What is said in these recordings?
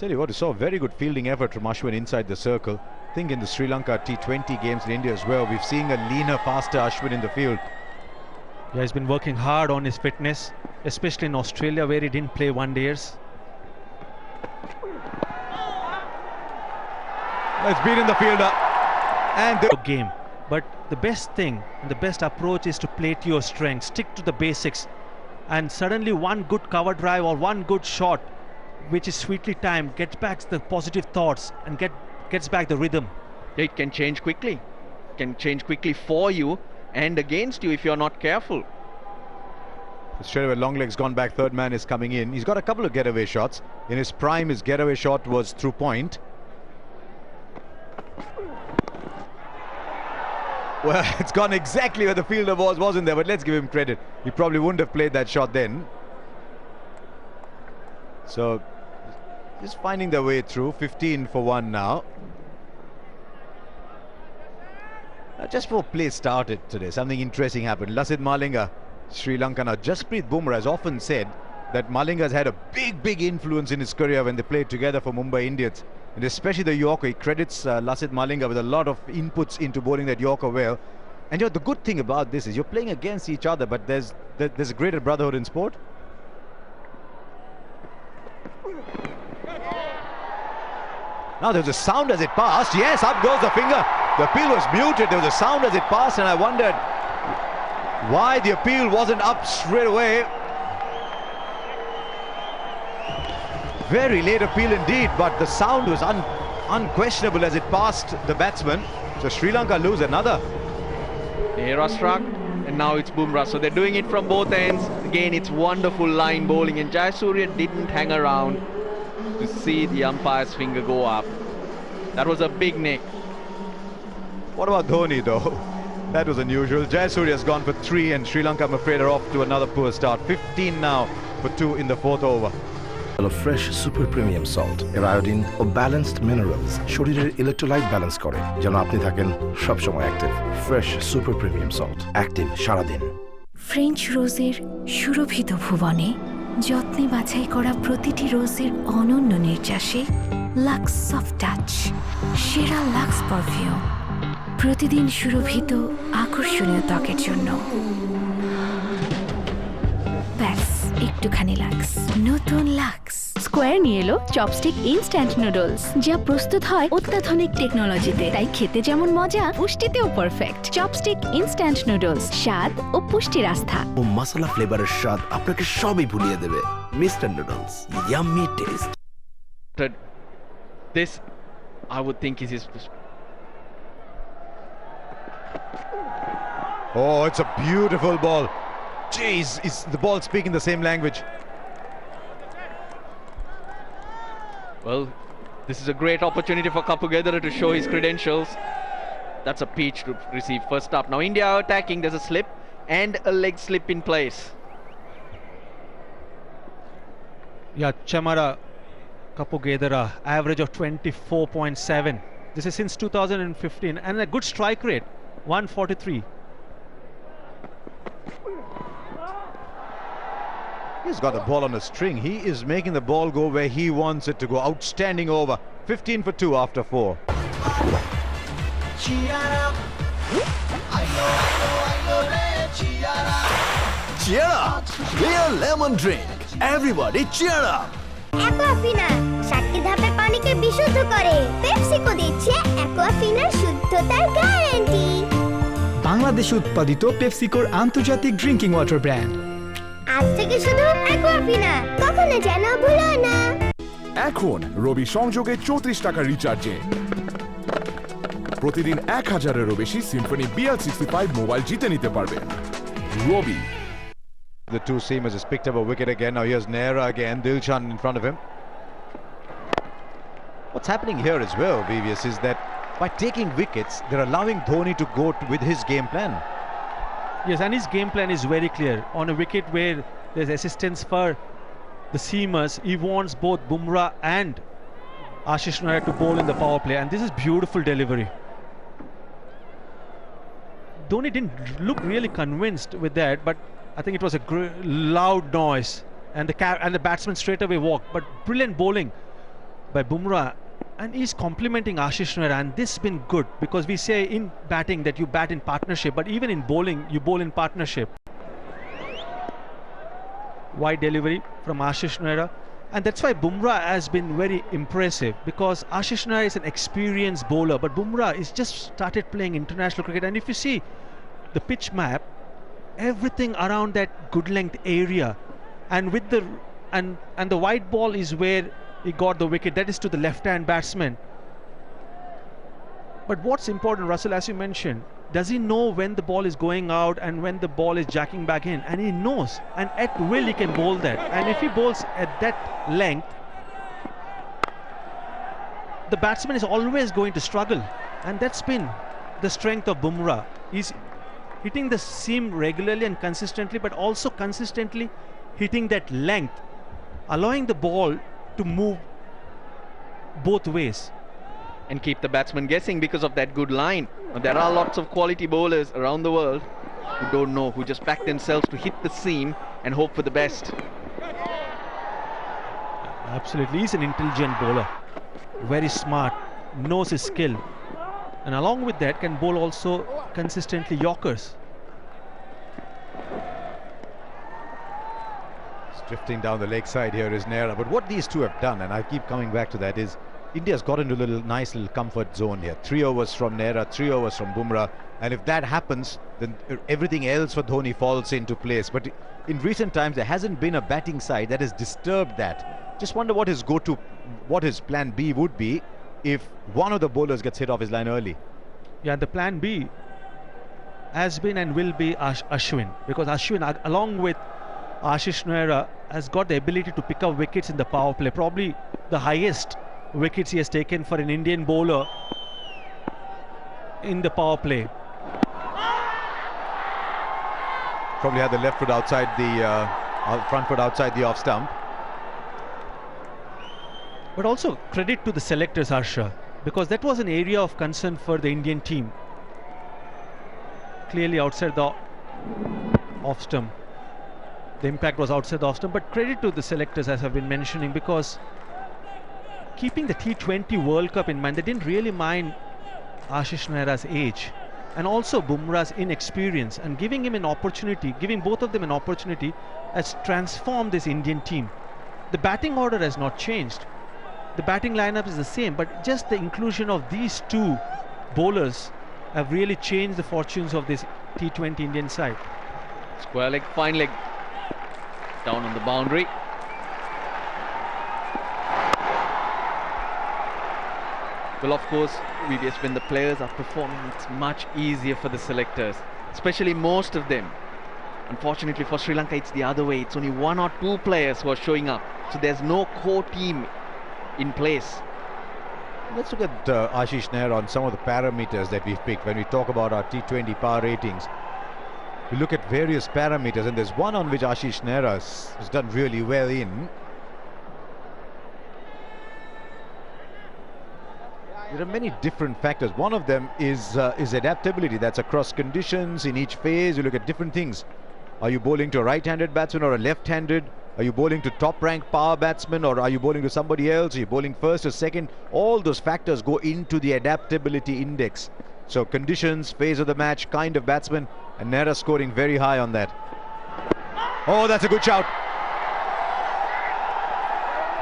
Tell you what, you saw a very good fielding effort from Ashwin inside the circle. I think in the Sri Lanka T20 games in India as well, we've seen a leaner, faster Ashwin in the field. Yeah, he's been working hard on his fitness, especially in Australia where he didn't play one-dayers. It's beaten the fielder. And the game. But the best thing and the best approach is to play to your strength, stick to the basics. And suddenly one good cover drive or one good shot, which is sweetly timed, gets back the positive thoughts and gets back the rhythm. It can change quickly. It can change quickly for you and against you if you're not careful. straight away, long legs gone back, third man is coming in. He's got a couple of getaway shots. In his prime, his getaway shot was through point. Well, it's gone exactly where the fielder wasn't there, but let's give him credit. He probably wouldn't have played that shot then. So, just finding their way through. 15 for 1 now. Just before play started today, something interesting happened. Lasith Malinga, Sri Lanka. Now, Jasprit Bumrah has often said that Malinga has had a big influence in his career when they played together for Mumbai Indians. And especially the Yorker. He credits Lasith Malinga with a lot of inputs into bowling that Yorker well. And you know, the good thing about this is you're playing against each other, but there's a greater brotherhood in sport. Now there's a sound as it passed. Yes, up goes the finger. The appeal was muted. There was a sound as it passed, and I wondered why the appeal wasn't up straight away. Very late appeal indeed, but the sound was unquestionable as it passed the batsman. So Sri Lanka lose another. Nehra struck, and now it's Bumrah. So they're doing it from both ends. Again, it's wonderful line bowling, and Jayasuriya didn't hang around to see the umpire's finger go up. That was a big nick. What about Dhoni though? That was unusual. Jayasuriya has gone for 3, and Sri Lanka, I'm afraid, are off to another poor start. 15 now for 2 in the 4th over. Fresh super premium salt এর iodine ও balanced minerals শরীরের electrolyte balance করে যেন আপনি থাকেন সবসময় active. Fresh super premium salt, active সারাদিন। French রোজের সুরভিত ভুবনে যত্নে বাছাই করা প্রতিটি রোজের অনন্য নির্যাসে লাক্স সফট টাচ, সেরা লাক্স পারফিউম, প্রতিদিন সুরভিত আকর্ষণীয় ত্বকের জন্য। ব্যাস একটুখানি লাক্স, নতুন লাক্স। স্কোয়ার নিয়ে এলো চপস্টিক ইনস্ট্যান্ট নুডলস, যা প্রস্তুত হয় অত্যাধুনিক টেকনোলজিতে, তাই খেতে যেমন মজা, পুষ্টিতেও পারফেক্ট। চপস্টিক ইনস্ট্যান্ট নুডলস, স্বাদ ও পুষ্টির আস্থা। ও মশলা ফ্লেভারের স্বাদ আপনাকে সবই ভুলিয়ে দেবে। Mister noodles, yummy test. This, I would think, is his. Oh, it's a beautiful ball. Jeez, is the ball speaking the same language? Well, this is a great opportunity for Kapugedera to show his credentials. That's a peach to receive first up. Now India are attacking. There's a slip and a leg slip in place. Yeah, Chamara Kapugedera, average of 24.7. This is since 2015, and a good strike rate, 143. He's got the ball on a string. He is making the ball go where he wants it to go. Outstanding over. 15 for 2 after 4. Cheer up! Real lemon drink. Everybody cheer up! Aquafina, 7টি ধাপে পানিকে বিশুদ্ধ করে। PepsiCo দিচ্ছে অ্যাকোয়াফিনার শুদ্ধতার guarantee. বাংলাদেশে উৎপাদিত পেপসিকোর আন্তর্জাতিক drinking water brand. আজ থেকে শুধু অ্যাকোয়াফিনা, কখনো যেন ভুলো না। এখন রবি সংযোগে 34 টাকা রিচার্জে প্রতিদিন 1000-এরও বেশি সিম্ফনি BL65 মোবাইল জিতে নিতে পারবেন। রবি। The two seamers has picked up a wicket again. Now here's Nehra again. Dilshan in front of him. What's happening here as well, VVS, is that by taking wickets, they're allowing Dhoni to go with his game plan. Yes, and his game plan is very clear. On a wicket where there's assistance for the seamers, he wants both Bumrah and Ashish Nehra to bowl in the power play, and this is beautiful delivery. Dhoni didn't look really convinced with that, but I think it was a loud noise, and the batsman straight away walked. But brilliant bowling. by Bumrah, and he's complimenting Ashish Nehra, and this has been good because we say in batting that you bat in partnership, but even in bowling you bowl in partnership. Wide delivery from Ashish Nehra, and that's why Bumrah has been very impressive, because Ashish Nehra is an experienced bowler, but Bumrah is just started playing international cricket. And if you see the pitch map, everything around that good length area, and with the and the white ball is where he got the wicket, that is to the left hand batsman. But what's important, Russell, as you mentioned, does he know when the ball is going out and when the ball is jacking back in? And he knows, and at will he can bowl that. And if he bowls at that length, the batsman is always going to struggle, and that's been the strength of Bumrah. He's hitting the seam regularly and consistently, but also consistently hitting that length, allowing the ball to move both ways and keep the batsman guessing because of that good line. There are lots of quality bowlers around the world who don't know, who just back themselves to hit the seam and hope for the best. Absolutely, he's an intelligent bowler, very smart, knows his skill, and along with that can bowl also consistently Yorkers. Drifting down the leg side here is Nehra, but what these two have done, and I keep coming back to that, is India's got into a nice little comfort zone here. 3 overs from Nehra, 3 overs from Bumrah, and if that happens, then everything else for Dhoni falls into place. But in recent times there hasn't been a batting side that has disturbed that. Just wonder what his what his plan B would be if one of the bowlers gets hit off his line early. Yeah, the plan B has been and will be Ashwin, because Ashwin, along with Ashish Nehra, has got the ability to pick up wickets in the power play. Probably the highest wickets he has taken for an Indian bowler in the power play. Probably had the left foot outside the front foot outside the off stump. But also credit to the selectors, Harsha, because that was an area of concern for the Indian team. Clearly outside the off stump. The impact was outside the off stump, but credit to the selectors, as I've been mentioning, because keeping the T20 World Cup in mind, they didn't really mind Ashish Nehra's age and also Bumrah's inexperience, and giving him an opportunity, giving both of them an opportunity, has transformed this Indian team. The batting order has not changed. The batting lineup is the same, but just the inclusion of these two bowlers have really changed the fortunes of this T20 Indian side. Square leg, fine leg. Down on the boundary. Well, of course, VVS, when the players are performing, it's much easier for the selectors, especially most of them. Unfortunately for Sri Lanka, it's the other way. It's only 1 or 2 players who are showing up, so there's no core team in place. Let's look at Ashish Nehra on some of the parameters that we've picked when we talk about our T20 power ratings. We look at various parameters, and there's one on which Ashish Nehra has done really well in. There are many different factors. One of them is adaptability. That's across conditions in each phase. You look at different things. Are you bowling to a right-handed batsman or a left-handed? Are you bowling to top-ranked power batsman, or are you bowling to somebody else? Are you bowling first or second? All those factors go into the adaptability index. So conditions, phase of the match, kind of batsman, and Nehra scoring very high on that. Oh, that's a good shout.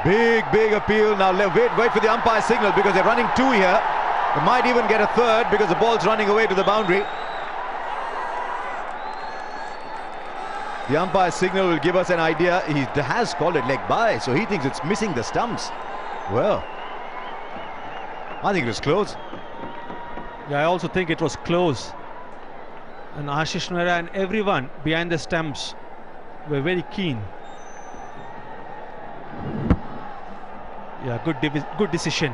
Big appeal. Now wait for the umpire signal, because they're running 2 here. They might even get a third because the ball's running away to the boundary. The umpire signal will give us an idea. He has called it leg by, so he thinks it's missing the stumps. Well, I think it was close. Yeah, I also think it was close. And Ashish Nehra and everyone behind the stumps were very keen. Yeah, good decision.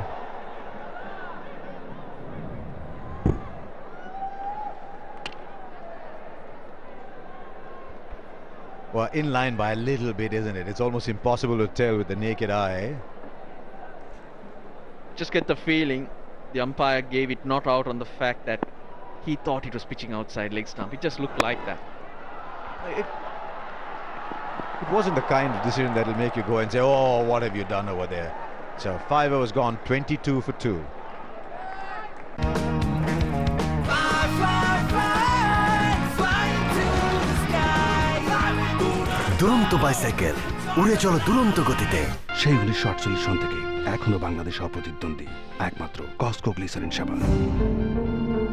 Well, in line by a little bit, isn't it? It's almost impossible to tell with the naked eye. Just get the feeling the umpire gave it not out on the fact that he thought it was pitching outside leg stump. It just looked like that. It wasn't the kind of decision that will make you go and say, oh, what have you done over there? So 5 overs gone, 22 for 2. দুরন্ত bicycle উড়ে চলো দুরন্ত গতিতে। সেই 1948 সন থেকে এখনো বাংলাদেশ অপ্রতিদ্বন্দ্বী একমাত্র Cosco glycerine সাবান।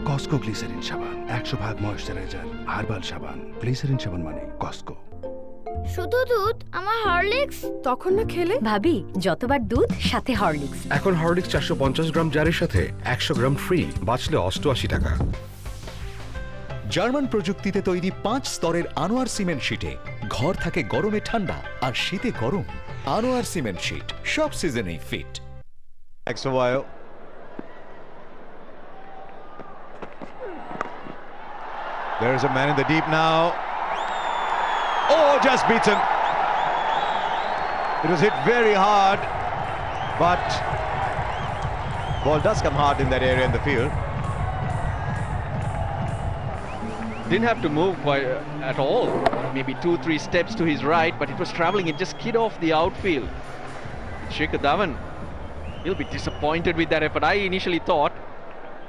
কসকো গ্লিসারিন সাবান 100% ময়েশ্চারাইজার হার্বাল সাবান। গ্লিসারিন সাবান মানে কসকো। শুধু দুধ, আমার হরলিক্স তখন না খেলে ভাবি যতবার দুধ সাথে হরলিক্স। এখন হরলিক্স 450 গ্রাম জারের সাথে 100 গ্রাম ফ্রি, বাঁচলে 88 টাকা। জার্মান প্রযুক্তিতে তৈরি 5 স্তরের আনোয়ার সিমেন্ট শীটে ঘর থাকে গরমে ঠান্ডা আর শীতে গরম। আনোয়ার সিমেন্ট শীট সব সিজনেই fit. Next a while. There is a man in the deep now. Oh, just beaten. It was hit very hard, but ball does come hard in that area in the field. Didn't have to move quite at all. Maybe 2-3 steps to his right, but it was traveling. It just skid off the outfield. Shikhar Dhawan, he'll be disappointed with that effort. I initially thought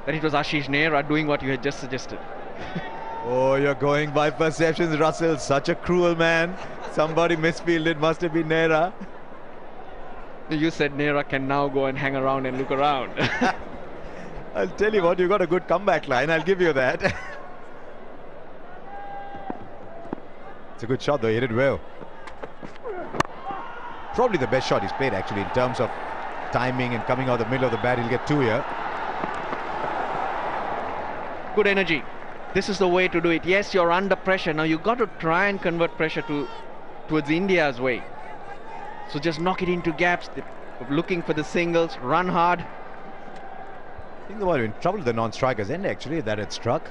that it was Ashish Nehra doing what you had just suggested. Oh, you're going by perceptions, Russell. Such a cruel man. Somebody misfielded. Must have been Nehra. You said Nehra can now go and hang around and look around. I'll tell you what, you got a good comeback line. I'll give you that. It's a good shot though, he hit it well. Probably the best shot he's played actually in terms of timing and coming out the middle of the bat. He'll get 2 here. Good energy. This is the way to do it. Yes, you're under pressure. Now you've got to try and convert pressure towards India's way. So just knock it into gaps, looking for the singles, run hard. I think they were in trouble at the non-strikers end actually, that had struck.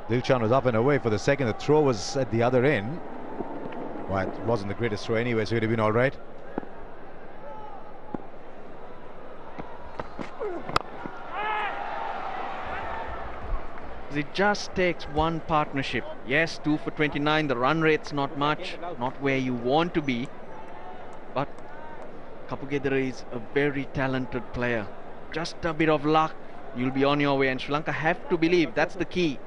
Dilshan was up and away for the second. The throw was at the other end. Well, it wasn't the greatest throw anyway, so he'd have been all right. It just takes one partnership. Yes, 2 for 29. The run rate's not much, not where you want to be. But Kapugedera is a very talented player. Just a bit of luck, you'll be on your way. And Sri Lanka have to believe that's the key.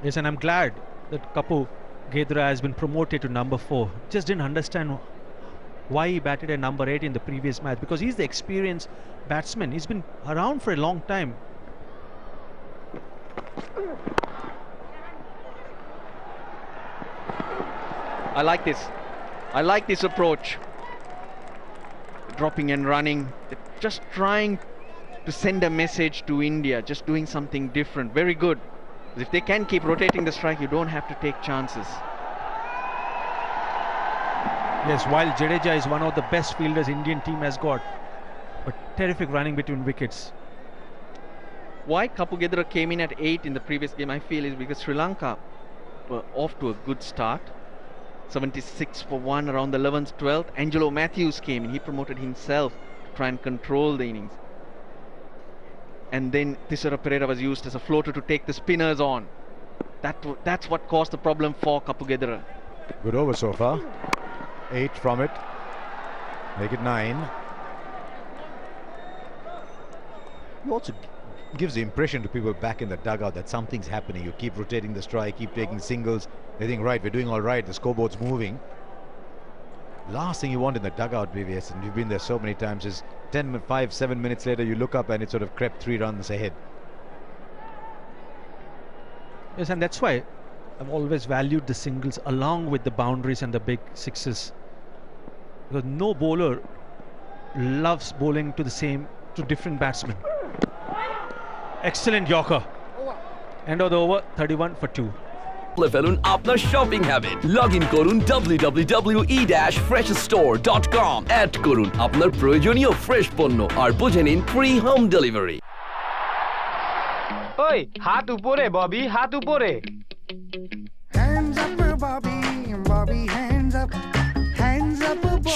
Yes, and I'm glad that Kapu Gedra has been promoted to number 4. Just didn't understand why he batted at number 8 in the previous match, because he's the experienced batsman. He's been around for a long time. I like this. I like this approach. Dropping and running. Just trying to send a message to India. Just doing something different. Very good. If they can keep rotating the strike, you don't have to take chances. Yes, while Jadeja is one of the best fielders Indian team has got, but terrific running between wickets. Why Kapugedera came in at 8 in the previous game, I feel, is because Sri Lanka were off to a good start. 76 for 1 around the 11th, 12th. Angelo Matthews came in. He promoted himself to try and control the innings. And then Thisara Perera was used as a floater to take the spinners on. That's what caused the problem for Kapugedera. Good over so far. 8 from it. Make it 9. It also gives the impression to people back in the dugout that something's happening. You keep rotating the strike, keep taking singles. They think, right, we're doing all right. The scoreboard's moving. Last thing you want in the dugout, BVS, and you've been there so many times, is 7 minutes later you look up and it sort of crept 3 runs ahead. Yes, and that's why I've always valued the singles along with the boundaries and the big sixes, because no bowler loves bowling to different batsmen. Excellent Yorker. End of the over, 31 for 2. ফেলুন আপনার shopping habit. Log in করুন www.e-freshstore.com, add করুন আপনার প্রয়োজনীয় fresh পণ্য আর বুঝে নিন free home delivery. ওই হাত উপরে ববি, হাত উপরে।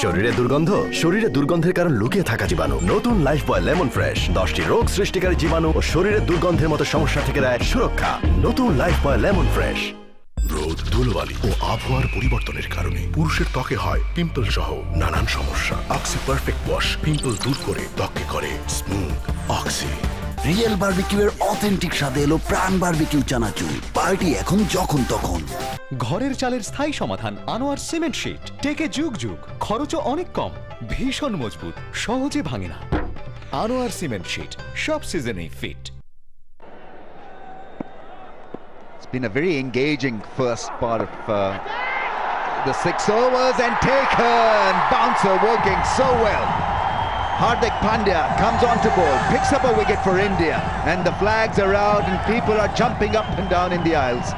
শরীরে দুর্গন্ধ? শরীরে দুর্গন্ধের কারণ লুকিয়ে থাকা জীবাণু। নতুন লাইফবয় লেমন ফ্রেশ 10টি রোগ সৃষ্টিকারী জীবাণু ও শরীরে দুর্গন্ধের মতো সমস্যা থেকে দেয় সুরক্ষা। নতুন লাইফবয় লেমন ফ্রেশ। রোদ, ধুলোবালি ও আবহাওয়ার পরিবর্তনের কারণে পুরুষের ত্বকে হয় পিম্পল সহ নানান সমস্যা। অক্সি পারফেক্ট ওয়াশ পিম্পল দূর করে ত্বককে করে স্মুথ। অক্সি। রিয়েল বারবিকিউ এর অথেন্টিক স্বাদে এলো প্রাণ বারবিকিউ চানাচুর। পার্টি এখন যখন তখন। ঘরের চালের স্থায়ী সমাধান আনোয়ার সিমেন্ট শীট। টেকে যুগ যুগ, খরচও অনেক কম, ভীষণ মজবুত, সহজে ভাঙে না। আনোয়ার সিমেন্ট শীট, সব সিজনেই fit. It's been a very engaging first part of the 6 overs, and taken. Bouncer working so well. Hardik Pandya comes on to bowl, picks up a wicket for India, and the flags are out and people are jumping up and down in the aisles.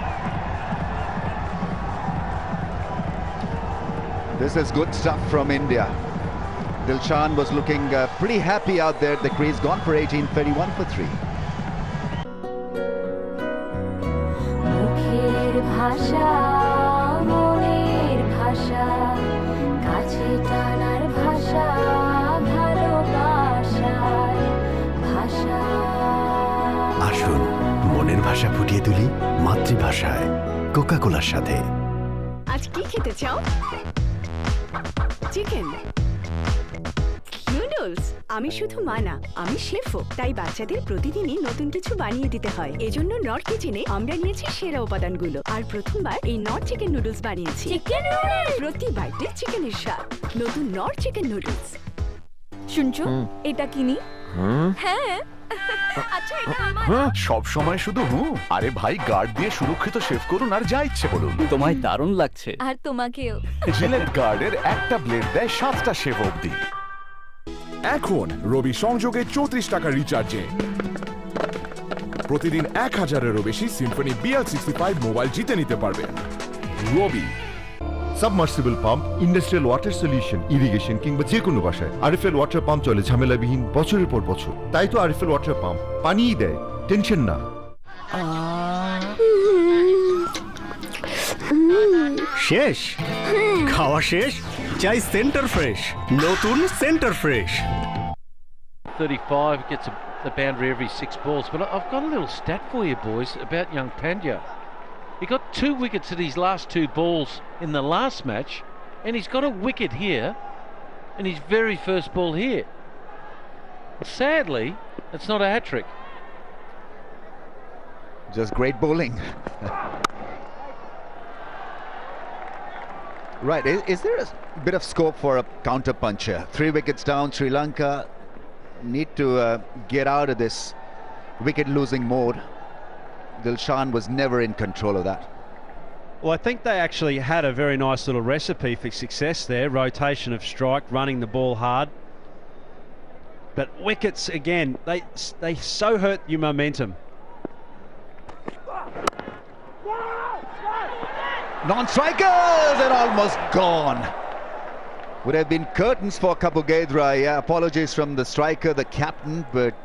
This is good stuff from India. Dilshan was looking pretty happy out there at the crease, gone for 18, 31 for 3. আসুন মনের ভাষা ফুটিয়ে তুলি মাতৃভাষায়, Coca কোলার সাথে। আজ কি খেতে চাও? Chicken, noodles? আমি শুধু মা না, আমি শেফও, তাই বাচ্চাদের প্রতিদিনই নতুন কিছু বানিয়ে দিতে হয়। এজন্য নর্থ কিচেনে আমরা নিয়েছি সেরা উপাদানগুলো, আর প্রথমবার এই নর্থ চিকেন নুডলস বানিয়েছি। প্রতি বাইটে চিকেনের স্বাদ। নতুন নর্থ চিকেন নুডলস। শুনছো, এটা কিনি? হ্যাঁ। আচ্ছা, এটা আমার। সব সময় শুধু আরে ভাই, গার্ড দিয়ে সুরক্ষিত শেভ করুন আর যা ইচ্ছে বলুন। তোমায় দারুণ লাগছে। আর তোমাকেও। জিলেট গার্ডের একটা ব্লেড দেয় 7টা শেভ অবধি। এখন রবি সংযোগে 34 টাকা রিচার্জে প্রতিদিন 1000-এরও বেশি সিম্ফনি BL65 মোবাইল জিতে নিতে পারবেন। Robi. Submersible pump, industrial water solution, irrigation কিংবা যে কোনো বাসায় আরএফএল ওয়াটার পাম্প চলে ঝামেলাবিহীন বছরের পর বছর। তাই তো আরএফএল ওয়াটার পাম্প পানিই দেয়, টেনশন না। শেষ খাওয়া শেষ, চাই সেন্টার ফ্রেশ, নতুন centre fresh. 35 gets the boundary every 6 balls, but I've got a little stat for you boys about young Pandya. He got 2 wickets at his last 2 balls in the last match, and he's got a wicket here in his very first ball here. Sadly, it's not a hat-trick. Just great bowling. Right, is there a bit of scope for a counter puncher? 3 wickets down, Sri Lanka need to get out of this wicket-losing mode. Dilshan was never in control of that. Well, I think they actually had a very nice little recipe for success there. Rotation of strike, running the ball hard. But wickets, again, they so hurt your momentum. Non-strikers and almost gone. Would have been curtains for Kapugedra. Yeah, apologies from the striker, the captain, but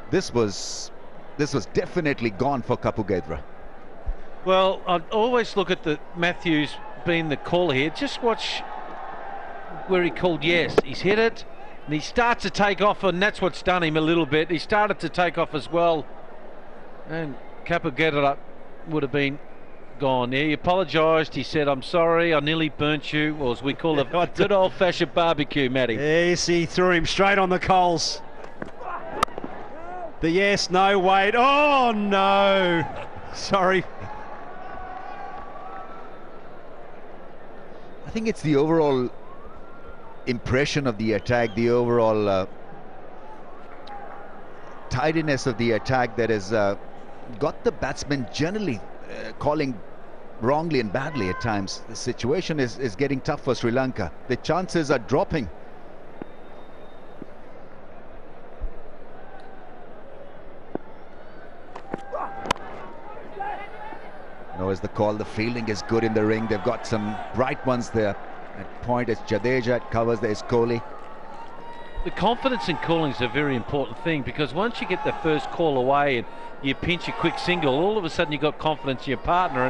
this was definitely gone for Kapugedra. Well, I'd always look at the Matthews being the caller here. Just watch where he called yes. He's hit it, and he starts to take off, and that's what's done him a little bit. He started to take off as well, and Kapugedra would have been gone. Yeah, he apologised. He said, "I'm sorry, I nearly burnt you," or as we call it, good old-fashioned barbecue, Matty. Yes, he threw him straight on the coals. The yes, no, wait. Oh, no. Sorry. I think it's the overall impression of the attack, the overall tidiness of the attack that has got the batsmen generally calling wrongly and badly at times. The situation is getting tough for Sri Lanka. The chances are dropping. As the call, the fielding is good in the ring. They've got some bright ones there. At point, it's Jadeja, it covers, there's Kohli. The confidence in calling is a very important thing, because once you get the first call away and you pinch a quick single, all of a sudden you've got confidence in your partner,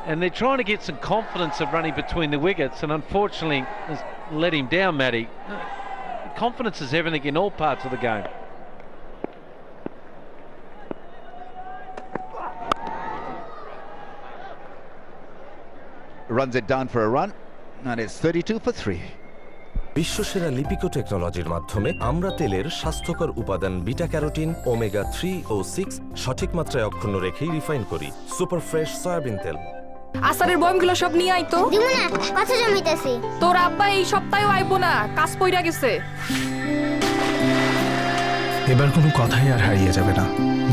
and they're trying to get some confidence of running between the wickets, and unfortunately has let him down, Matty. Confidence is everything in all parts of the game. runs it down for a run, and it's 32 for 3. বিশ্বসেরা লিপিকো টেকনোলজির মাধ্যমে আমরা তেলের স্বাস্থ্যকর উপাদান beta carotene, omega 3 ও 6 সঠিক মাত্রায় অক্ষুণ্ণ রেখেই রিফাইন করি। সুপার ফ্রেশ সয়াবিন তেল। আসারের বয়মগুলো সব নিয়ে আইতো। দিমু না, কথা জমিতেছি। তোর আব্বা এই সপ্তাহেও আইবো না, কাজ পইরা গেছে। এবার কোনো কথাই আর হারিয়ে যাবে না।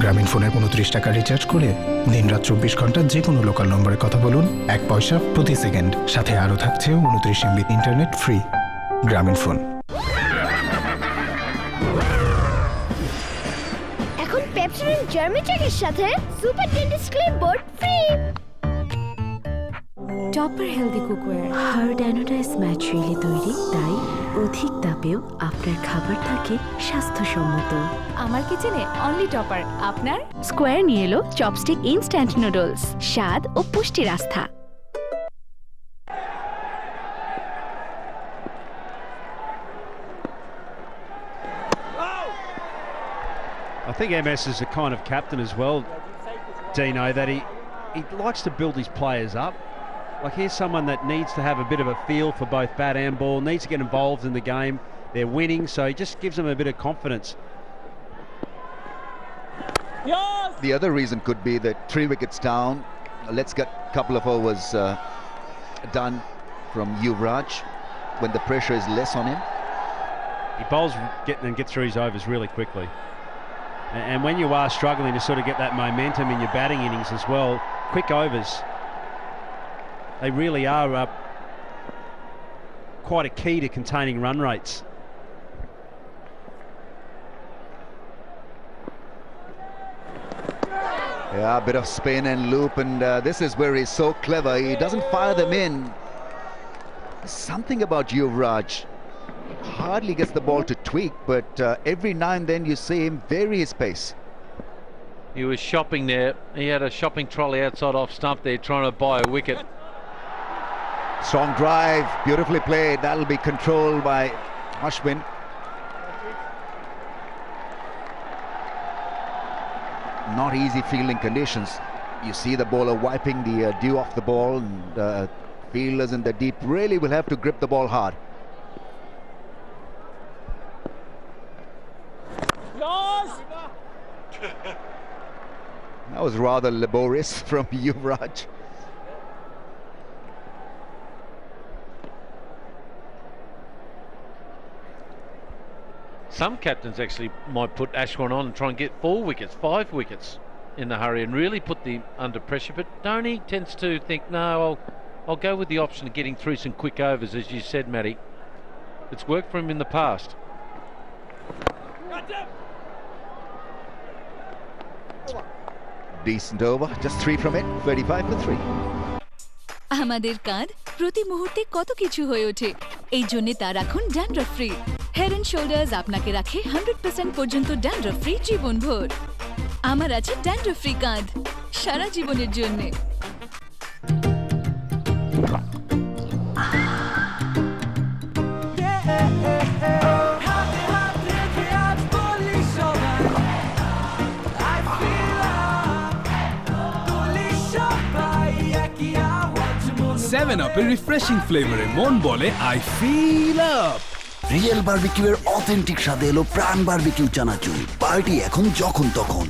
গ্রামীণ ফোনের 29 টাকা রিচার্জ করে দিনরাত 24 ঘন্টা যে কোনো লোকাল নম্বরে কথা বলুন, 1 পয়সা প্রতি সেকেন্ড। সাথে আরও থাকছে 29 MB internet free. Grameenphone. এখন পেপসোডেন্ট জার্মিট্রিকের সাথে super dentist clipboard free. Topper healthy cookware hard anodize ম্যাটেরিয়ালে তৈরি, তাই অধিক তাপেও আপনার খাবার থাকে স্বাস্থ্যসম্মত। আমার কিচেনে অনলি টপার। আপনার স্কোয়ার নিয়ে এলো চপস্টিক ইনস্ট্যান্ট নুডলস, স্বাদ ও পুষ্টির আস্থা। I think MS is the kind of captain as well, Dino, that he likes to build his players up. Like, here's someone that needs to have a bit of a feel for both bat and ball, needs to get involved in the game. They're winning, so he just gives them a bit of confidence. The other reason could be that 3 wickets down. Let's get a couple of overs done from Yuvraj when the pressure is less on him. He bowls and get through his overs really quickly. And when you are struggling to sort of get that momentum in your batting innings as well, quick overs, they really are quite a key to containing run rates. Yeah, a bit of spin and loop, and this is where he's so clever. He doesn't fire them in. There's something about Yuvraj. Hardly gets the ball to tweak, but every now and then you see him vary his pace. He was shopping there. He had a shopping trolley outside off stump there trying to buy a wicket. Strong drive, beautifully played. That'll be controlled by Ashwin. Not easy fielding conditions. You see the bowler wiping the dew off the ball, and fielders in the deep really will have to grip the ball hard. That was rather laborious from Yuvraj. Some captains actually might put Ashwin on and try and get 4 wickets, 5 wickets in the hurry and really put them under pressure. But Dhoni tends to think, no, I'll go with the option of getting through some quick overs, as you said, Matty. It's worked for him in the past. Decent over, just 3 from it, 35 for 3. আমাদের কাঁধ প্রতি মুহূর্তে কত কিছু হয়ে ওঠে, এই জন্য তা রাখুন dandruff free. Head and shoulders আপনাকে রাখে 100% পর্যন্ত ড্যান্ড্রফ ফ্রি জীবনভর। আমার আছে ড্যান্ড্রফ ফ্রি কাঁধ, সারা জীবনের জন্য। Seven Up এর রিফ্রেশিং ফ্লেভারে মন বলে I fill up. Real barbecue এর অথেন্টিক স্বাদে এলো প্রাণ বারবিকিউ চানাচুর। পার্টি এখন যখন তখন।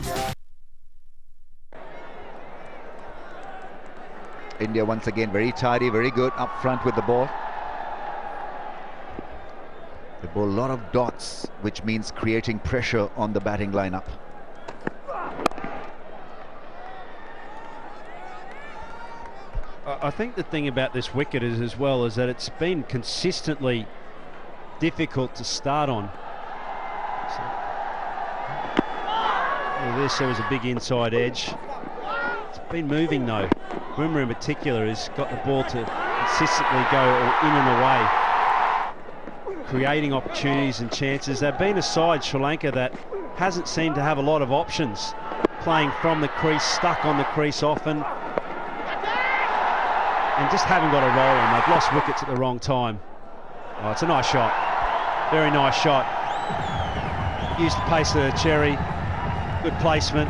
India once again very tidy, very good up front with the ball. They bowl a lot of dots, which means creating pressure on the batting lineup. I think the thing about this wicket is as well is that it's been consistently difficult to start on. So, there was a big inside edge. It's been moving though. Bumrah in particular has got the ball to consistently go in and away, creating opportunities and chances. They've been a side, Sri Lanka, that hasn't seemed to have a lot of options, playing from the crease, stuck on the crease often, and just haven't got a roll on. They've lost wickets at the wrong time. Oh, it's a nice shot. Very nice shot. Used the pace of the cherry. Good placement.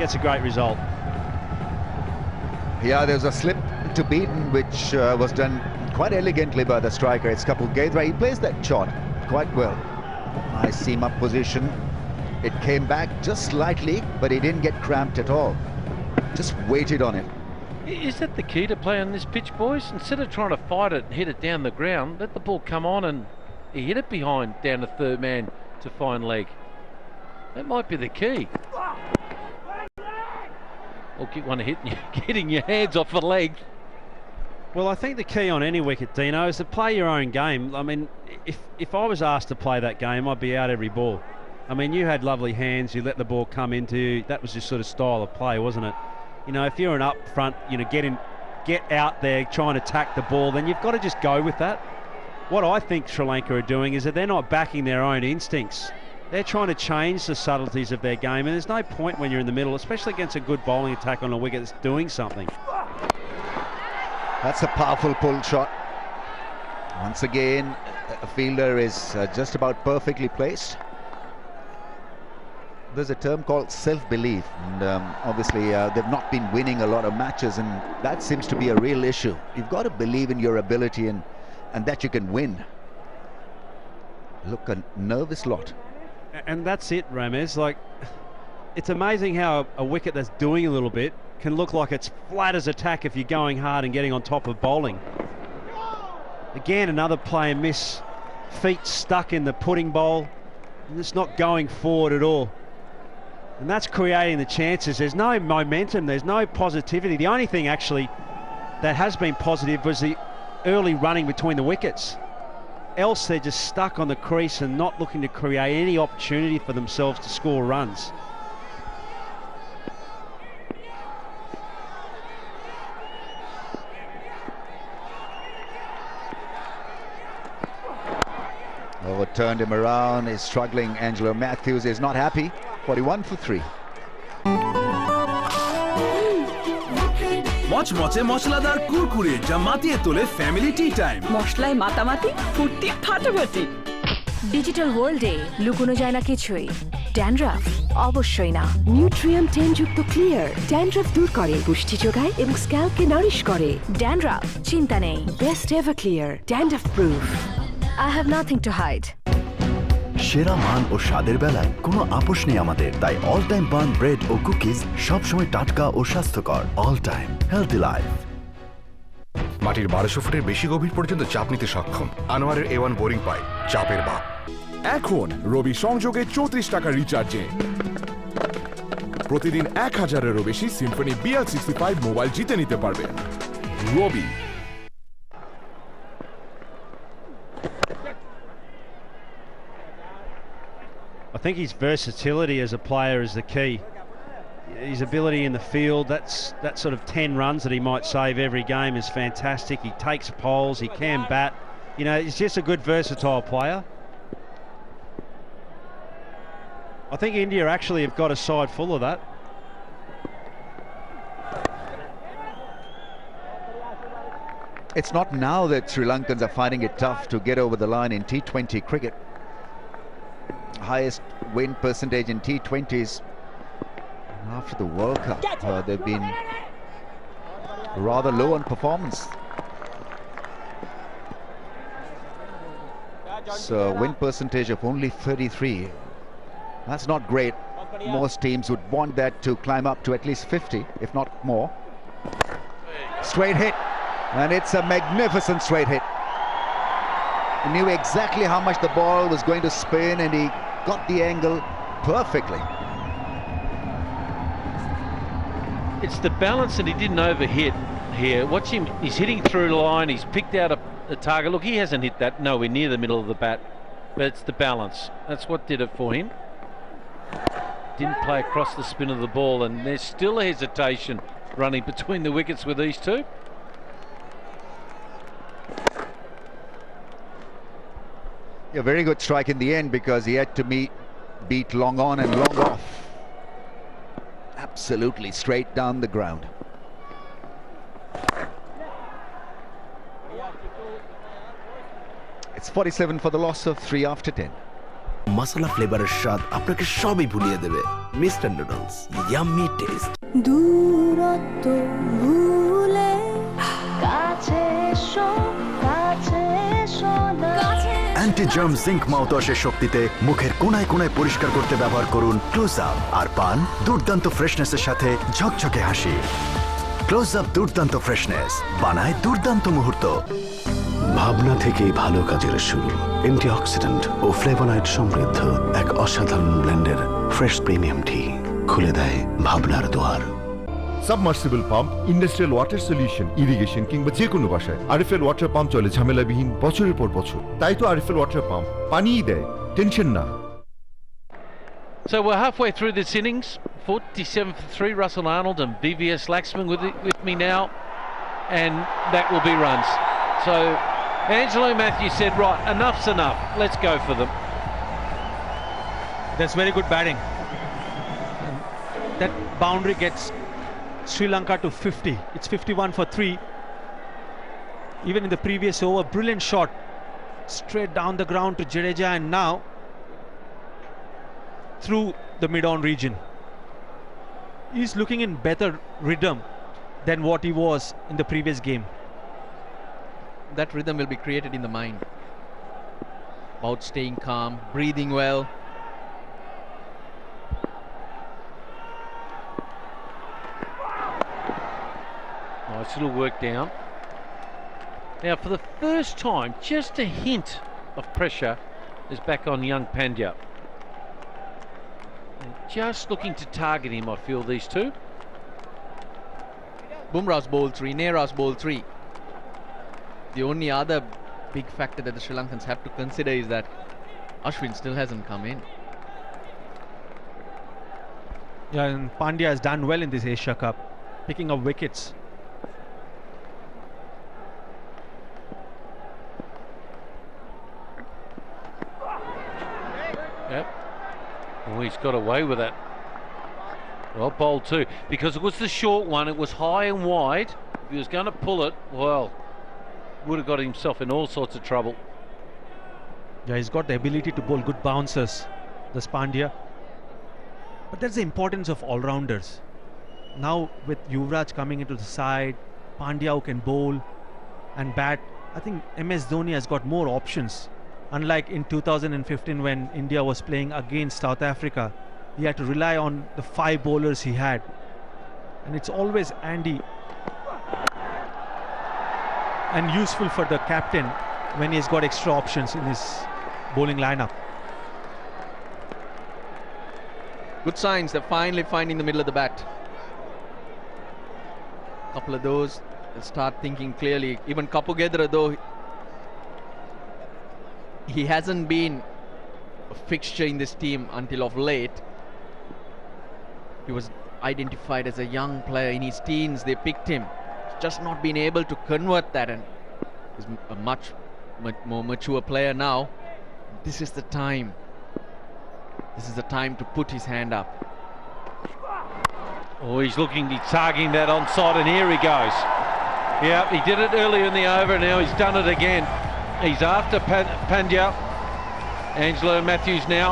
Gets a great result. Yeah, there's a slip back to beaten, which was done quite elegantly by the striker. It's Kapil Gedra. He plays that shot quite well. Nice seam up position. It came back just slightly, but he didn't get cramped at all. Just waited on it. Is that the key to play on this pitch, boys? Instead of trying to fight it and hit it down the ground, let the ball come on, and he hit it behind down the third man to find leg. That might be the key. Or get one hitting your hands off the leg. Well, I think the key on any wicket, Dino, is to play your own game. I mean, if I was asked to play that game, I'd be out every ball. I mean, you had lovely hands, you let the ball come into you. That was your sort of style of play, wasn't it? You know, if you're an up front, you know, get out there, try and attack the ball, then you've got to just go with that. What I think Sri Lanka are doing is that they're not backing their own instincts. They're trying to change the subtleties of their game, and there's no point when you're in the middle, especially against a good bowling attack on a wicket that's doing something. That's a powerful pull shot. Once again, a fielder is just about perfectly placed. There's a term called self-belief, and obviously they've not been winning a lot of matches, and that seems to be a real issue. You've got to believe in your ability and that you can win. Look, a nervous lot. And that's it, Ramesh. Like, it's amazing how a wicket that's doing a little bit can look like it's flat as a tack if you're going hard and getting on top of bowling. Again, another play and miss. Feet stuck in the pudding bowl, and it's not going forward at all. And that's creating the chances. There's no momentum, there's no positivity. The only thing actually that has been positive was the early running between the wickets. Else they're just stuck on the crease and not looking to create any opportunity for themselves to score runs. Turned him around, is struggling. Angelo Matthews is not happy. 41 for 3. মচমচে মশলাদার কুরকুরে যা মাতিয়ে তোলে family tea time. মশলায় মাতামাতি, ফুর্তি ফাটাফাটি। Digital ওয়ার্ল্ডে লুকোনো যায় না কিছুই। ড্যান্ড্রাফ অবশ্যই না। নিউট্রিয়াম 10 যুক্ত ক্লিয়ার ড্যান্ড্রাফ দূর করে, পুষ্টি যোগায় এবং স্ক্যাল্পকে নারিশ করে। ড্যান্ড্রাফ চিন্তা নেই, best ever clear, dandruff proof. I have nothing to hide. সেরা মান ও স্বাদের বেলায় কোনো আপোষ নেই আমাদের, তাই অল টাইম বার্ন ব্রেড ও কুকিজ সবসময় টাটকা ও স্বাস্থ্যকর। All time healthy life. মাটির 1200 ফুটের বেশি গভীর পর্যন্ত চাপ নিতে সক্ষম আনোয়ারের A1 বোরিং পাইপ, চাপের বাপ। এখন রবি সংযোগে 34 টাকা রিচার্জে প্রতিদিন 1000-এরও বেশি সিম্ফনি BL65 মোবাইল জিতে নিতে পারবেন। রবি। I think his versatility as a player is the key. His ability in the field, that sort of 10 runs that he might save every game is fantastic. He takes poles, he can bat. You know, he's just a good versatile player. I think India actually have got a side full of that. It's not now that Sri Lankans are finding it tough to get over the line in T20 cricket. Highest win percentage in T20s after the World Cup. They've been rather low on performance. So win percentage of only 33. That's not great. Most teams would want that to climb up to at least 50, if not more. Straight hit, and it's a magnificent straight hit. He knew exactly how much the ball was going to spin, and he got the angle perfectly. It's the balance that he didn't overhit here. Watch him, he's hitting through the line, he's picked out a target. Look, he hasn't hit that nowhere near the middle of the bat, but it's the balance. That's what did it for him. Didn't play across the spin of the ball, and there's still a hesitation running between the wickets with these two. A very good strike in the end, because he had to beat long on and long off. Absolutely straight down the ground. It's 47 for the loss of 3 after 10. মশলা ফ্লেভারের স্বাদ আপনাকে সবই ভুলিয়ে দেবে। Mister noodles, yummy test. দূরত্ব ভুলে anti germ zinc মাউথওয়াশের শক্তিতে মুখের কোনায় কোনায় পরিষ্কার করতে ব্যবহার করুন ক্লোজ আপ আর পান দুর্দান্ত ফ্রেশনেসের সাথে ঝকঝকে হাসি। ক্লোজ আপ দুর্দান্ত ফ্রেশনেস বানায় দুর্দান্ত মুহূর্ত। ভাবনা থেকেই ভালো কাজের শুরু। অ্যান্টিঅক্সিডেন্ট ও ফ্লেভোনয়েড সমৃদ্ধ এক অসাধারণ ব্লেন্ডের ফ্রেশ প্রিমিয়াম টি খুলে দেয় ভাবনার দুয়ার। Submersible pump, industrial water solution, irrigation কিংবা যে কোনো বাসায় আরএফএল ওয়াটার পাম্প চলে ঝামেলাবিহীন বছরের পর বছর। তাই তো আরএফএল ওয়াটার পাম্প পানিই দেয়, টেনশন না। So we're halfway through this innings. 47 for 3, Russell Arnold and BVS Laxman with me now, and that will be runs. So Angelo Matthews said, right, enough's enough. Let's go for them. That's very good batting. That boundary gets Sri Lanka to 50. It's 51 for 3. Even in the previous over, brilliant shot. Straight down the ground to Jadeja, and now through the mid-on region. He's looking in better rhythm than what he was in the previous game. That rhythm will be created in the mind. About staying calm, breathing well. Nice little work down. Now, for the first time, just a hint of pressure is back on young Pandya. Just looking to target him, I feel, these two. Bumrah's bowl 3, Nehra's bowl 3. The only other big factor that the Sri Lankans have to consider is that Ashwin still hasn't come in. Yeah, and Pandya has done well in this Asia Cup, picking up wickets. Yep. Oh, he's got away with that. Well, bowled too, because it was the short one. It was high and wide. If he was going to pull it, well, would have got himself in all sorts of trouble. Yeah, he's got the ability to bowl good bouncers, this Pandya. But that's the importance of all-rounders. Now with Yuvraj coming into the side, Pandya who can bowl and bat, I think MS Dhoni has got more options. Unlike in 2015 when India was playing against South Africa, he had to rely on the 5 bowlers he had. And it's always handy and useful for the captain when he's got extra options in his bowling lineup. Good signs, they're finally finding the middle of the bat. Couple of those, they'll start thinking clearly. Even Kapugedra, though he hasn't been a fixture in this team until of late. He was identified as a young player in his teens. They picked him. He's just not been able to convert that, and he's a much more mature player now. This is the time. This is the time to put his hand up. Oh, he's targeting that onside, and here he goes. Yeah, he did it earlier in the over, now he's done it again. He's after Pandya. Angelo Matthews now.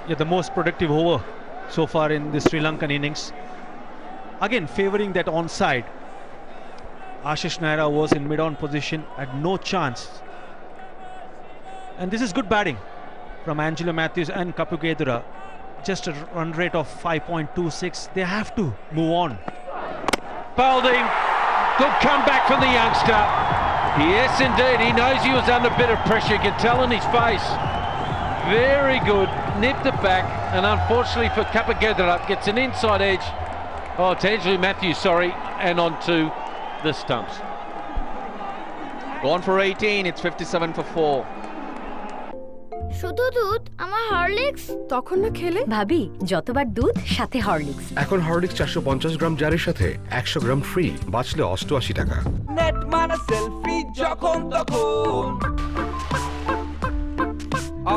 Yeah, the most productive over so far in the Sri Lankan innings. Again, favouring that onside. Ashish Nehra was in mid-on position, had no chance. And this is good batting from Angelo Matthews and Kapugedra. Just a run rate of 5.26. They have to move on. Bowled him. Good comeback from the youngster. Yes, indeed. He knows he was under a bit of pressure. You can tell in his face. Very good. Nipped it back. And unfortunately for Kapugedra, gets an inside edge. Oh, it's Angelo Matthews, sorry. And onto the stumps. Gone for 18. It's 57 for 4. শুধু দুধ আমার Horlicks তখন না খেলে ভাবি যতবার দুধ সাথে হরলিক্স এখন হরলিক্স 450 গ্রাম জারের সাথে 100 গ্রাম ফ্রি, বাঁচলে 88 টাকা। নেট মানে সেলফি যখন তখন,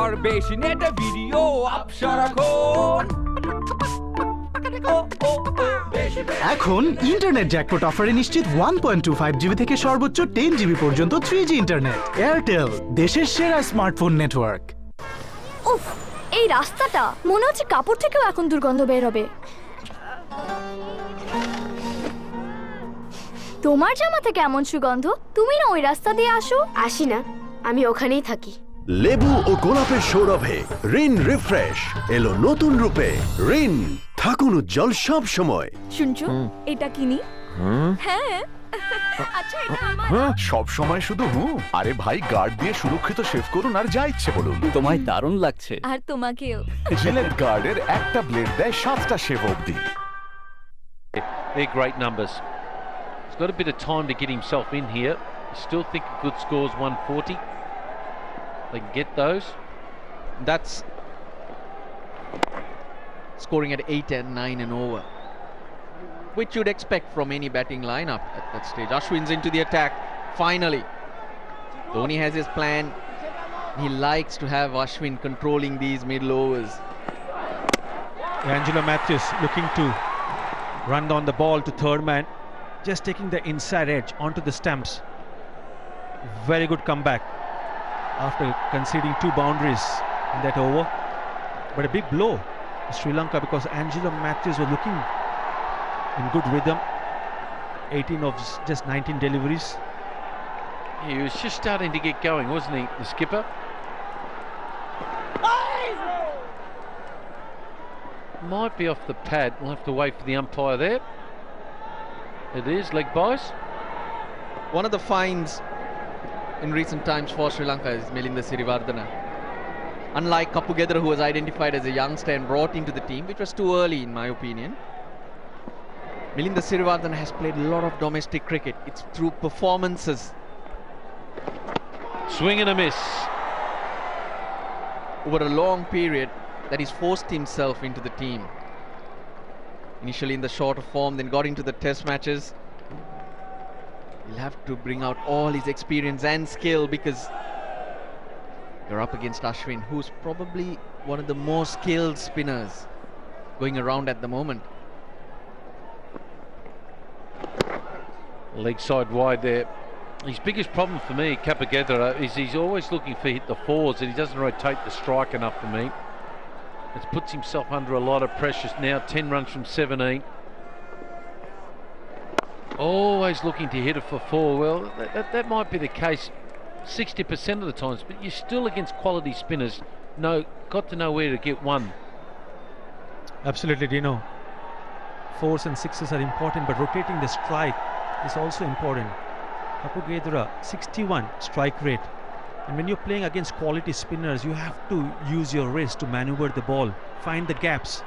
আর বেশি নেটে ভিডিও আপ সারাক্ষণ। এখন ইন্টারনেট জ্যাকপট অফারে নিশ্চিত 1.25 জিবি থেকে সর্বোচ্চ 10 জিবি পর্যন্ত 3G ইন্টারনেট। এয়ারটেল, দেশের সেরা স্মার্টফোন নেটওয়ার্ক। উফ, এই রাস্তাটা মনে হচ্ছে কাপড় থেকেও এখন দুর্গন্ধ বের হবে। তোমার জামাতে কেমন সুগন্ধ? তুমি না ওই রাস্তা দিয়ে আসো? আসি না, আমি ওখানেই থাকি। লেবু ও গোলাপের সৌরভে রিন রিফ্রেশ এলো নতুন রূপে। রিন, থাকুন উজ্জ্বল সব সময়। শুনছো, এটা কিনি? হ্যাঁ। আচ্ছা, এটা আমার। সব সময় শুধু আরে ভাই, গার্ড দিয়ে সুরক্ষিত শেভ করুন আর যা ইচ্ছে বলুন। তোমায় দারুণ লাগছে। আর তোমাকেও। জিলেট গার্ডের একটা ব্লেড দেয় 7টা শেভ অবধি। They're great numbers. He's got a bit of time to get himself in here. Still think a good score's 140. They can get those. That's scoring at 8 and 9 and over, which you'd expect from any batting lineup at that stage. Ashwin's into the attack. Finally, Dhoni has his plan. He likes to have Ashwin controlling these middle overs. Angelo Matthews looking to run on the ball to third man, just taking the inside edge onto the stumps. Very good comeback after conceding 2 boundaries in that over. But a big blow to Sri Lanka because Angelo Matthews was looking in good rhythm. 18 of just 19 deliveries. He was just starting to get going, wasn't he, the skipper? Might be off the pad. We'll have to wait for the umpire there. It is leg byes. One of the finds in recent times for Sri Lanka is Milinda Sirivardhana. Unlike Kapugedra, who was identified as a youngster and brought into the team, which was too early in my opinion, Milinda Sirivardhana has played a lot of domestic cricket. It's through performances. Swing and a miss. Over a long period that he's forced himself into the team. Initially in the shorter form, then got into the test matches. He'll have to bring out all his experience and skill because you're up against Ashwin, who's probably one of the more skilled spinners going around at the moment. Leg side wide there. His biggest problem for me, Kapugedra, is he's always looking for hit the fours and he doesn't rotate the strike enough for me. It puts himself under a lot of pressure now. 10 runs from 17. Always looking to hit it for 4. Well, that might be the case 60% of the times, but you're still against quality spinners. Got to know where to get one. Absolutely, Dino. 4s and 6s are important, but rotating the strike is also important. Kapugedra, 61 strike rate. And when you're playing against quality spinners, you have to use your wrist to maneuver the ball, find the gaps.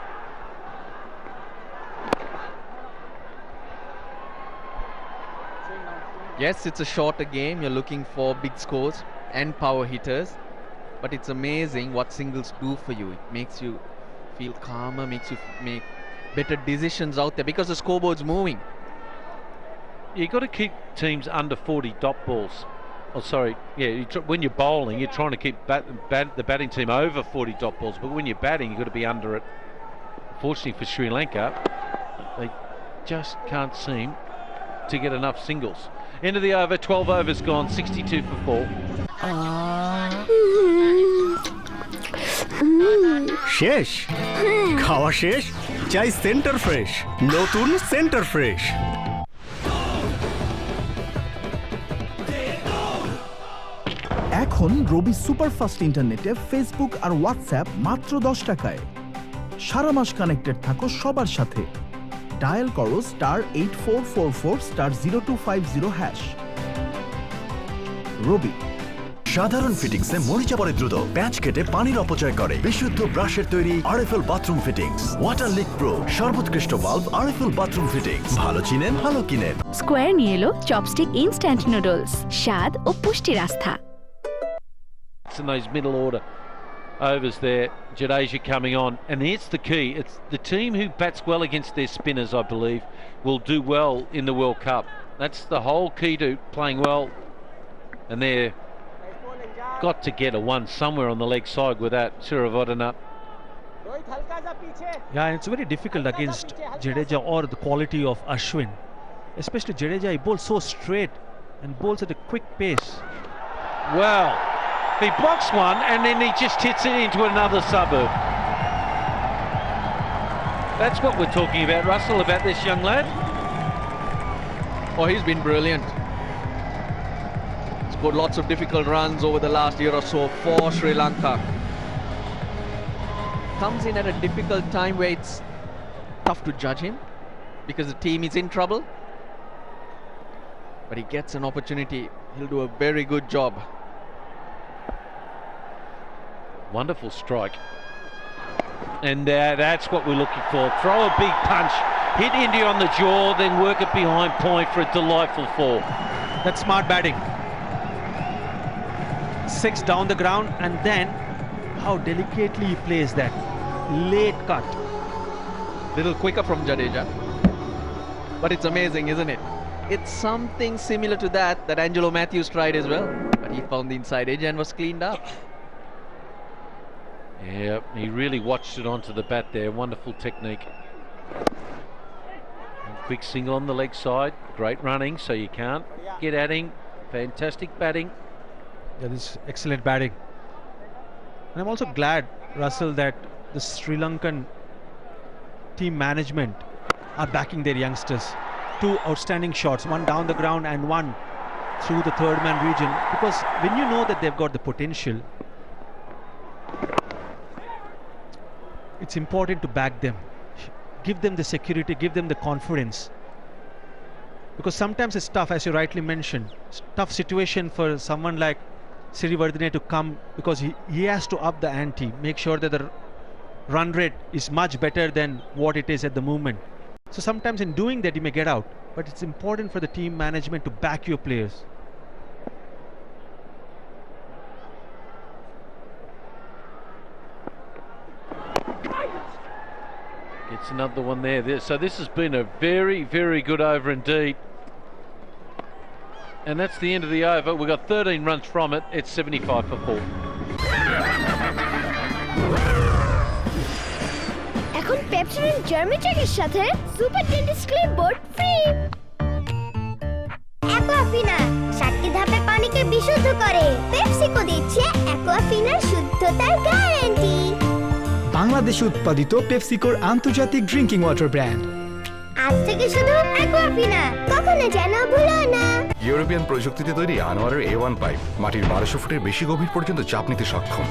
Yes, it's a shorter game. You're looking for big scores and power hitters, but it's amazing what singles do for you. It makes you feel calmer, makes you make better decisions out there because the scoreboard's moving. You've got to keep teams under 40 dot balls. Oh, sorry. Yeah, when you're bowling, you're trying to keep the batting team over 40 dot balls, but when you're batting, you've got to be under it. Fortunately for Sri Lanka, they just can't seem to get enough singles. End of the over, 12 overs gone, 62 for 4. শেষ খাওয়া শেষ, চাই centre fresh, নতুন centre fresh. এখন রবি superfast ইন্টারনেটে Facebook আর WhatsApp মাত্র 10 টাকায়। সারা মাস connected থাকো সবার সাথে। ডায়াল করো *8444*0250#। রবি। সাধারণ ফিটিংসে মরিচা পড়ে দ্রুত, প্যাচ কেটে পানির অপচয় করে। বিশুদ্ধ ব্রাশের তৈরি RFL bathroom fittings, water leak pro, সর্বোৎকৃষ্ট ভালভ আরএফএল বাথরুম ফিটিংস। ভালো চিনেন, ভালো কিনেন। স্কোয়ার নিয়ে এলো চপস্টিক ইনস্ট্যান্ট নুডলস, স্বাদ ও পুষ্টির আস্থা। In those middle order overs there, Jadeja coming on, and here's the key. It's the team who bats well against their spinners, I believe, will do well in the World Cup. That's the whole key to playing well, and they're got to get a one somewhere on the leg side with that Sirivardhana. Yeah, it's very difficult against Jadeja or the quality of Ashwin, especially Jadeja. He bowls so straight and bowls at a quick pace. Well, he blocks one and then he just hits it into another suburb. That's what we're talking about, Russell, about this young lad. Oh, he's been brilliant. Scored lots of difficult runs over the last year or so for Sri Lanka. Comes in at a difficult time where it's tough to judge him because the team is in trouble. But he gets an opportunity. He'll do a very good job. Wonderful strike. And that's what we're looking for. Throw a big punch, hit India on the jaw, then work it behind point for a delightful fall. That's smart batting. 6 down the ground, and then how delicately he plays that late cut. Little quicker from Jadeja. But it's amazing, isn't it? It's something similar to that Angelo Matthews tried as well. But he found the inside edge and was cleaned up. Yeah, he really watched it onto the bat there. Wonderful technique. And quick single on the leg side. Great running, so you can't get at him. Fantastic batting. Yeah, this is excellent batting. And I'm also glad, Russell, that the Sri Lankan team management are backing their youngsters. 2 outstanding shots, one down the ground and one through the third man region. Because when you know that they've got the potential, it's important to back them. Give them the security, give them the confidence. Because sometimes it's tough, as you rightly mentioned. It's a tough situation for someone like Sirivardene to come, because he has to up the ante, make sure that the run rate is much better than what it is at the moment. So sometimes in doing that you may get out, but it's important for the team management to back your players. Gets another one there. So this has been a very, very good over indeed. And that's the end of the over. We've got 13 runs from it. It's 75 for 4. এখন Pepsodent জার্মিট্রিকের সাথে super dentist clip board free. Aquafina 7টি ধাপে পানিকে বিশুদ্ধ করে। PepsiCo দিচ্ছে অ্যাকোয়াফিনার শুদ্ধতার guarantee. বাংলাদেশে উৎপাদিত পেপসিকোর আন্তর্জাতিক ড্রিঙ্কিং ওয়াটার ব্র্যান্ড। আজ থেকে শুধু অ্যাকোয়াফিনা, কখনো যেন ভুলো না। ইউরোপিয়ান প্রযুক্তিতে তৈরি আনোয়ারের A1 পাইপ মাটির 1200 ফুটের বেশি গভীর পর্যন্ত চাপ নিতে সক্ষম।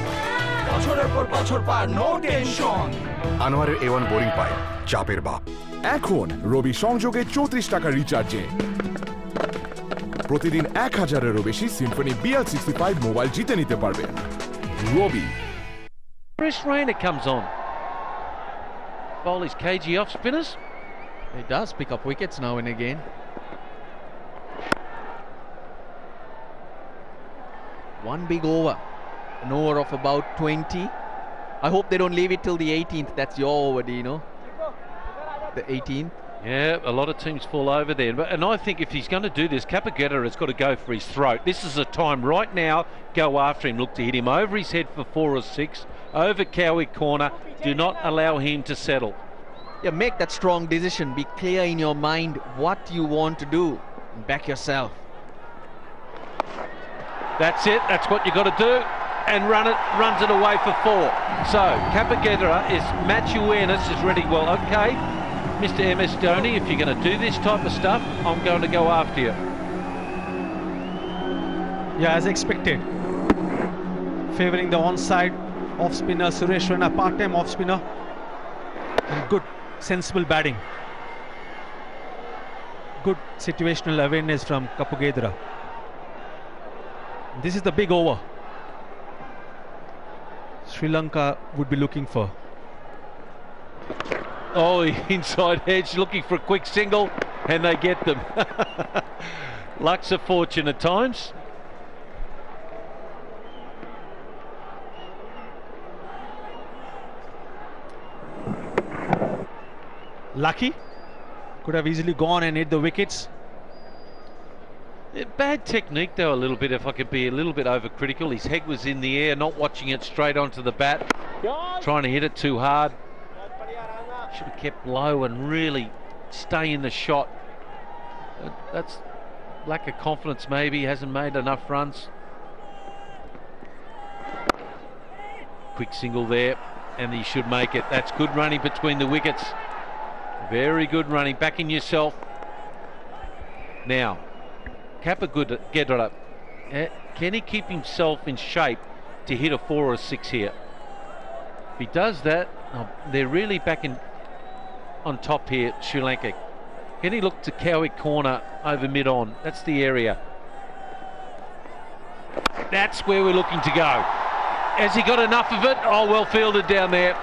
বছরের পর বছর পার নো টেনশন। আনোয়ারের A1 বোরিং পাইপ, চাপের বাপ। এখন রবি সংযোগে 34 টাকা রিচার্জে প্রতিদিন 1000-এরও বেশি সিম্ফনি BL65 মোবাইল জিতে নিতে পারবেন। রবি। Chris Rayner comes on. Bowl his cagey off spinners. He does pick up wickets now and again. One big over. An over of about 20. I hope they don't leave it till the 18th. That's your over, Dino. The 18th. Yeah, a lot of teams fall over there. And I think if he's going to do this, Capagetta has got to go for his throat. This is the time right now. Go after him. Look to hit him over his head for 4 or 6. Over Cowie corner. Do not allow him to settle. Yeah, make that strong decision. Be clear in your mind what you want to do. Back yourself. That's it. That's what you got to do. And runs it away for 4. So Capagetta is match awareness is ready. Well, okay, Mr. MS Dhoni, if you're going to do this type of stuff, I'm going to go after you. Yeah, as expected. Favouring the onside off spinner Suresh Raina, part-time off spinner, and good sensible batting. Good situational awareness from Kapugedra. This is the big over Sri Lanka would be looking for. Oh, inside edge, looking for a quick single, and they get them. Luck's a fortune at times. Lucky could have easily gone and hit the wickets. Bad technique though a little bit, if I could be a little bit overcritical. His head was in the air, not watching it straight onto the bat, trying to hit it too hard. Should have kept low and really stay in the shot. That's lack of confidence maybe, hasn't made enough runs. Quick single there, and he should make it. That's good running between the wickets. Very good running, backing yourself. Now, Kapagedera, can he keep himself in shape to hit a 4 or a 6 here? If he does that, they're really back on top here, Sri Lanka. Can he look to Cowick corner over mid-on? That's the area. That's where we're looking to go. Has he got enough of it? Oh, well fielded down there.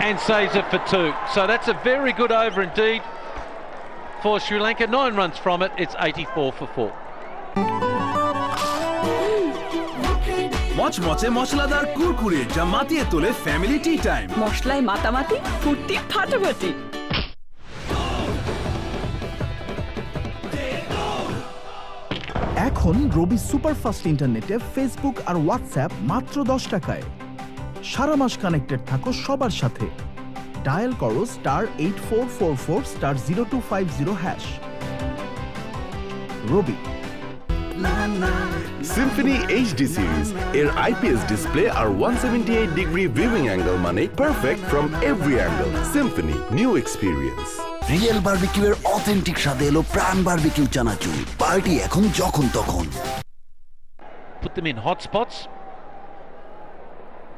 And saves it for 2. So that's a very good over indeed for Sri Lanka. 9 runs from it. It's 84 for 4. মচমচে মশলাদার কুরকুরে যা মাতিয়ে তোলে family tea time. মশলায় মাতামাতি, ফুর্তি ফাটাফাটি। এখন রবি সুপারফাস্ট ইন্টারনেটে ফেসবুক আর হোয়াটসঅ্যাপ মাত্র 10 টাকায়। সারা মাস কানেক্টেড থাকো সবার সাথে। ডায়াল করো *8444*0250#। রবি। সিম্ফনি HD সিরিজ এর IPS ডিসপ্লে আর 178 ডিগ্রি ভিউইং অ্যাঙ্গেল মানে perfect from every angle. Symphony new experience. Real barbecue এর অথেন্টিক স্বাদে এলো প্রাণ বারবিকিউ চানাচুর। পার্টি এখন যখন তখন। Put them in hot spots.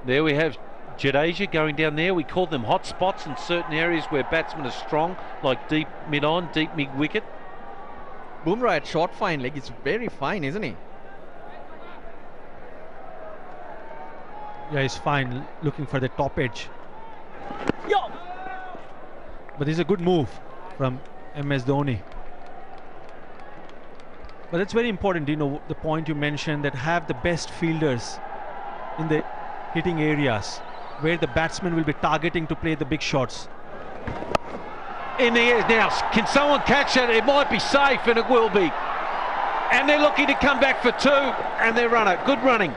There we have Jadeja going down there. We call them hot spots in certain areas where batsmen are strong, like deep mid-on, deep mid-wicket. Bumrah at short fine leg is very fine, isn't he? Yeah, he's fine, looking for the top edge. But this is a good move from MS Dhoni. But that's very important, you know, the point you mentioned, that have the best fielders in the hitting areas where the batsman will be targeting to play the big shots. In the air now, can someone catch it? It might be safe, and it will be. And they're looking to come back for 2, and they run it. Good running.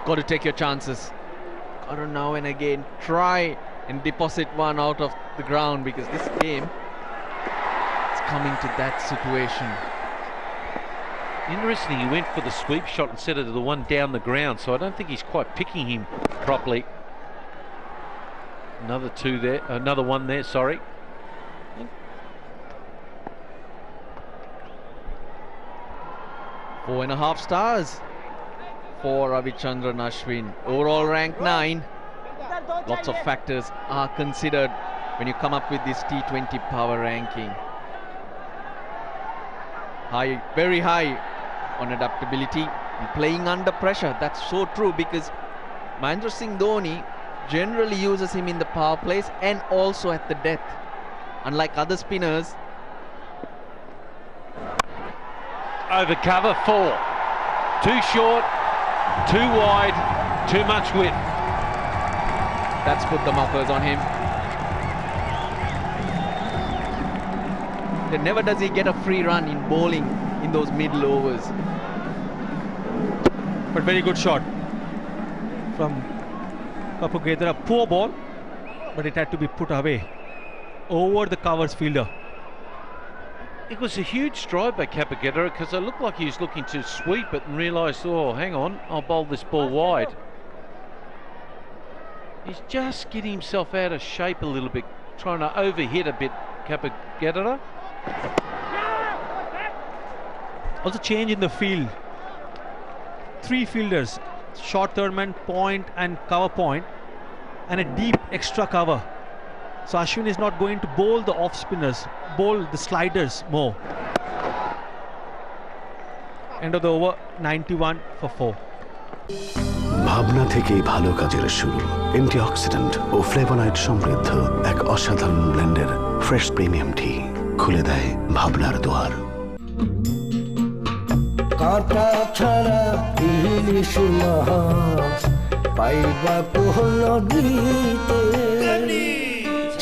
Got to take your chances. Got to now and again try and deposit one out of the ground, because this game is coming to that situation. Interesting, he went for the sweep shot instead of the one down the ground, so I don't think he's quite picking him properly. Another 2 there, another 1 there, sorry. Four and a half stars for Ravichandran Ashwin. Overall rank 9. Lots of factors are considered when you come up with this T20 power ranking. High, very high on adaptability and playing under pressure. That's so true, because Mahendra Singh Dhoni generally uses him in the power plays and also at the death. Unlike other spinners. Over cover 4. Too short, too wide, too much width. That's put the markers on him. Then never does he get a free run in bowling in those middle overs. But very good shot from Kapagedera. Poor ball, but it had to be put away over the covers fielder. It was a huge stride by Kapagedera, because it looked like he was looking to sweep it and realised, oh, hang on, I'll bowl this ball wide. He's just getting himself out of shape a little bit, trying to overhit a bit, Kapagedera. Also change in the field. 3 fielders, short third man, point and cover point, and a deep extra cover. So Ashwin is not going to bowl the off spinners, bowl the sliders more. End of the over, 91 for 4. ভাবনা থেকেই ভালো কাজের শুরু। Antioxidant ও flavonoid সমৃদ্ধ এক অসাধারণ ব্লেন্ডের fresh premium টি খুলে দেয় ভাবনার দুয়ার। কাঁটা ছাড়া ইলিশ মাছ পাইবা কোন নদীতে,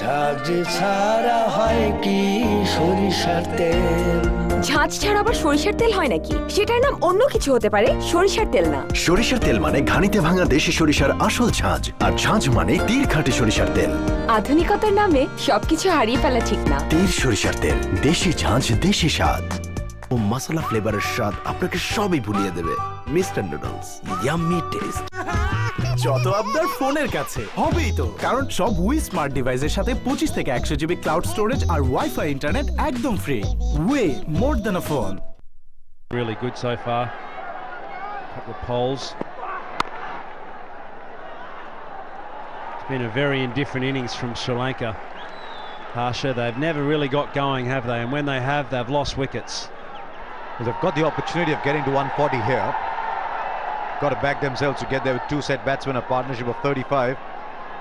ঝাঁজ ছাড়া হয় কি সরিষার তেল। ঝাঁজ ছাড়া আবার সরিষার তেল হয় নাকি? সেটার নাম অন্য কিছু হতে পারে, সরিষার তেল না। সরিষার তেল মানে ঘানিতে ভাঙা দেশি সরিষার আসল ঝাঁজ, আর ঝাঁজ মানে তীর খাঁটি সরিষার তেল। আধুনিকতার নামে সবকিছু হারিয়ে ফেলা ঠিক না। তীর সরিষার তেল, দেশি ঝাঁজ, দেশি স্বাদ। ও মশলা ফ্লেভারের স্বাদ আপনাকে সবই ভুলিয়ে দেবে। Mister noodles, yummy test. যত আপনার ফোনের কাছে হবেই তো, কারণ সব উই স্মার্ট ডিভাইসের সাথে 25 থেকে 100 জিবি ক্লাউড স্টোরেজ আর ওয়াইফাই ইন্টারনেট একদম free. Way more than a phone. Really good so far. Couple of poles. It's been a very indifferent innings from Sri Lanka. Harsha, they've never really got going, have they? And when they have, they've lost wickets. Well, they've got the opportunity of getting to 140 here. Got to back themselves to get there with 2 set batsmen, a partnership of 35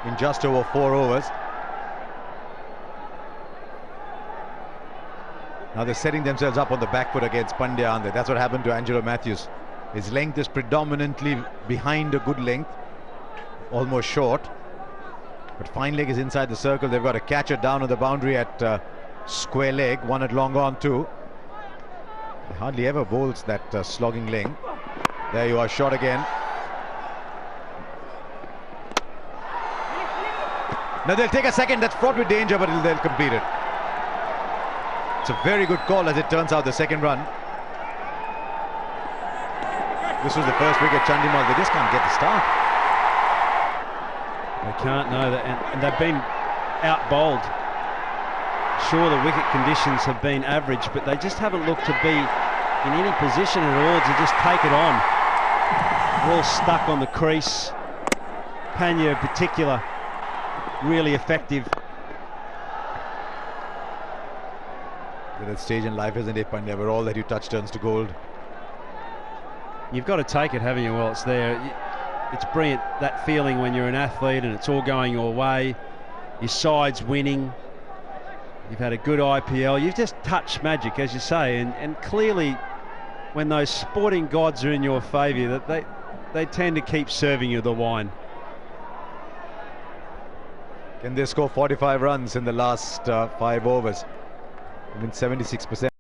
in just over 4 overs. Now they're setting themselves up on the back foot against Pandya, aren't they? That's what happened to Angelo Matthews. His length is predominantly behind a good length, almost short. But fine leg is inside the circle. They've got a catcher down on the boundary at square leg, one at long on too. He hardly ever bowls that slogging length. There you are, shot again. Now they'll take a second, that's fraught with danger, but they'll complete it. It's a very good call as it turns out, the second run. This was the first wicket, Chandimal, they just can't get the start. They can't know that, and they've been out-bowled. Sure, the wicket conditions have been average, but they just haven't looked to be in any position at all to just take it on. They're all stuck on the crease. Pandya in particular, really effective. At that stage in life, isn't it, Pandya, where all that you touch turns to gold? You've got to take it, haven't you? Well, it's there. It's brilliant, that feeling when you're an athlete and it's all going your way. Your side's winning. You've had a good IPL. You've just touched magic, as you say, and clearly when those sporting gods are in your favour, that they tend to keep serving you the wine. Can they score 45 runs in the last 5 overs? I mean, 76%.